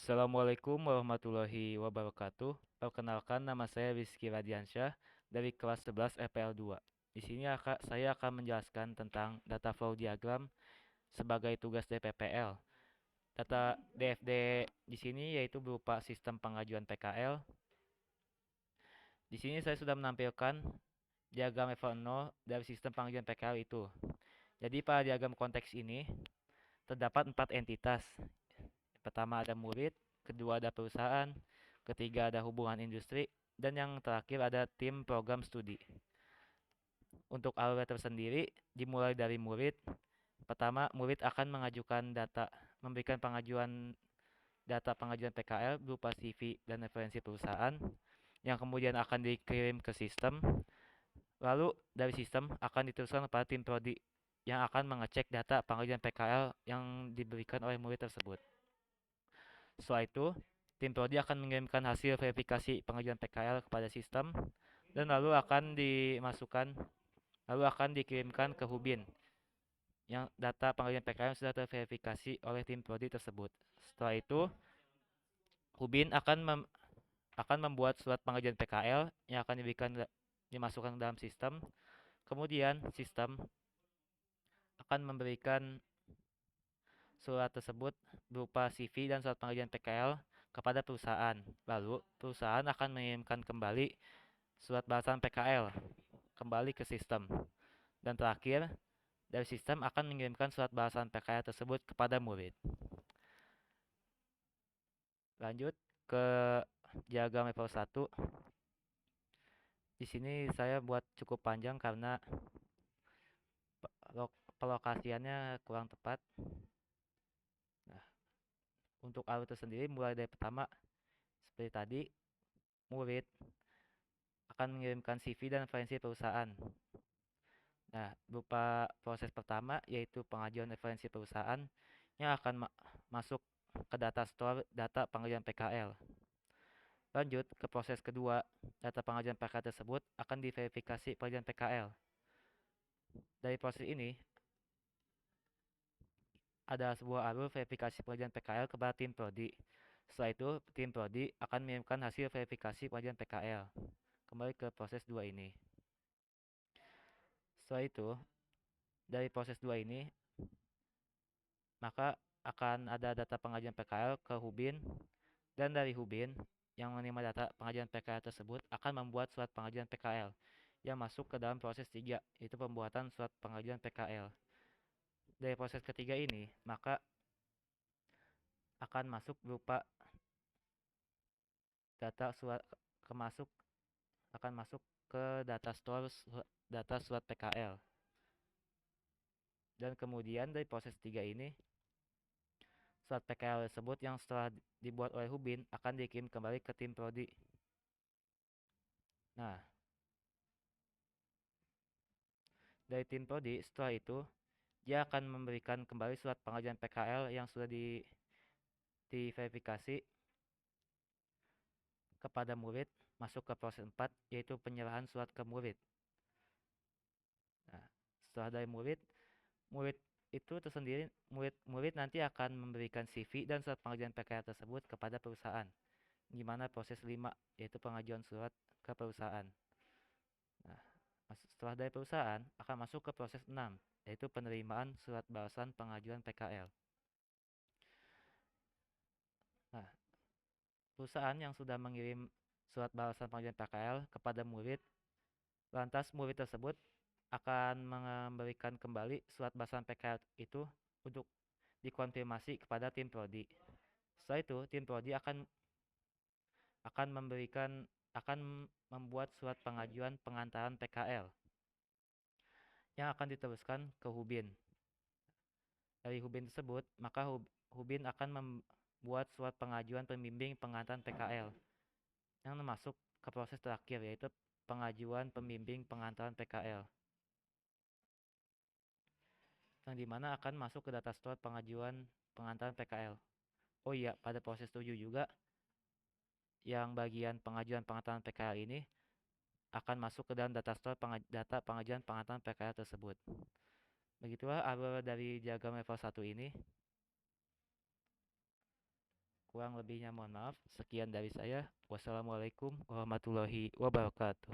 Assalamualaikum warahmatullahi wabarakatuh. Perkenalkan, nama saya Rizky Radiansyah dari kelas 11 EPL 2. Di sini saya akan menjelaskan tentang data flow diagram sebagai tugas DPPL. Data DFD di sini yaitu berupa sistem pengajuan PKL. Di sini saya sudah menampilkan diagram level 0 dari sistem pengajuan PKL itu. Jadi pada diagram konteks ini terdapat 4 entitas. Pertama ada murid, kedua ada perusahaan, ketiga ada hubungan industri, dan yang terakhir ada tim program studi. Untuk alur tersendiri dimulai dari murid. Pertama, murid akan memberikan pengajuan data pengajuan PKL berupa CV dan referensi perusahaan yang kemudian akan dikirim ke sistem. Lalu dari sistem akan diteruskan kepada tim prodi yang akan mengecek data pengajuan PKL yang diberikan oleh murid tersebut. Setelah itu, tim prodi akan mengirimkan hasil verifikasi pengajuan PKL kepada sistem dan lalu akan dikirimkan ke Hubin yang data pengajuan PKL sudah terverifikasi oleh tim prodi tersebut. Setelah itu, Hubin akan membuat surat pengajuan PKL yang akan dimasukkan ke dalam sistem. Kemudian sistem akan memberikan surat tersebut berupa CV dan surat pengajuan PKL kepada perusahaan. Lalu, perusahaan akan mengirimkan kembali surat balasan PKL kembali ke sistem. Dan terakhir, dari sistem akan mengirimkan surat balasan PKL tersebut kepada murid. Lanjut ke diagram level 1. Di sini saya buat cukup panjang karena pelokasiannya kurang tepat. Nah, untuk alur tersendiri mulai dari pertama seperti tadi, murid akan mengirimkan CV dan referensi perusahaan. Nah, berupa proses pertama yaitu pengajuan referensi perusahaan yang akan masuk ke data store data pengajuan PKL. Lanjut ke proses kedua, data pengajuan PKL tersebut akan diverifikasi pengajuan PKL. Dari proses ini, ada sebuah alur verifikasi pengajuan PKL kepada tim prodi. Setelah itu, tim prodi akan mengirimkan hasil verifikasi pengajuan PKL. Kembali ke proses 2 ini. Setelah itu, dari proses 2 ini, maka akan ada data pengajuan PKL ke Hubin, dan dari Hubin yang menerima data pengajuan PKL tersebut akan membuat surat pengajuan PKL yang masuk ke dalam proses 3, yaitu pembuatan surat pengajuan PKL. Dari proses ketiga ini, maka akan masuk berupa data surat kemasuk akan masuk ke data store data surat PKL. Dan kemudian dari proses 3 ini, surat PKL tersebut yang setelah dibuat oleh Hubin akan dikirim kembali ke tim prodi. Nah, dari tim prodi setelah itu dia akan memberikan kembali surat pengajuan PKL yang sudah diverifikasi kepada murid masuk ke proses 4 yaitu penyerahan surat ke murid. Nah, setelah dari murid itu tersendiri murid nanti akan memberikan CV dan surat pengajuan PKL tersebut kepada perusahaan. Gimana proses 5 yaitu pengajuan surat ke perusahaan. Nah, setelah dari perusahaan akan masuk ke proses 6 yaitu penerimaan surat balasan pengajuan PKL. Nah, perusahaan yang sudah mengirim surat balasan pengajuan PKL kepada murid, lantas murid tersebut akan memberikan kembali surat balasan PKL itu untuk dikonfirmasi kepada tim prodi. Setelah itu, tim prodi akan membuat surat pengajuan pengantaran PKL yang akan diteruskan ke Hubin. Dari Hubin tersebut, maka Hubin akan membuat surat pengajuan pembimbing pengantaran PKL yang masuk ke proses terakhir yaitu pengajuan pembimbing pengantaran PKL. Yang dimana akan masuk ke data store pengajuan pengantaran PKL. Oh iya, pada proses 7 juga yang bagian pengajuan pengantaran PKL ini akan masuk ke dalam data store data pengajuan pengantaran PKL tersebut. Begitulah alur dari diagram level 1 ini. Kurang lebihnya mohon maaf. Sekian dari saya. Wassalamualaikum warahmatullahi wabarakatuh.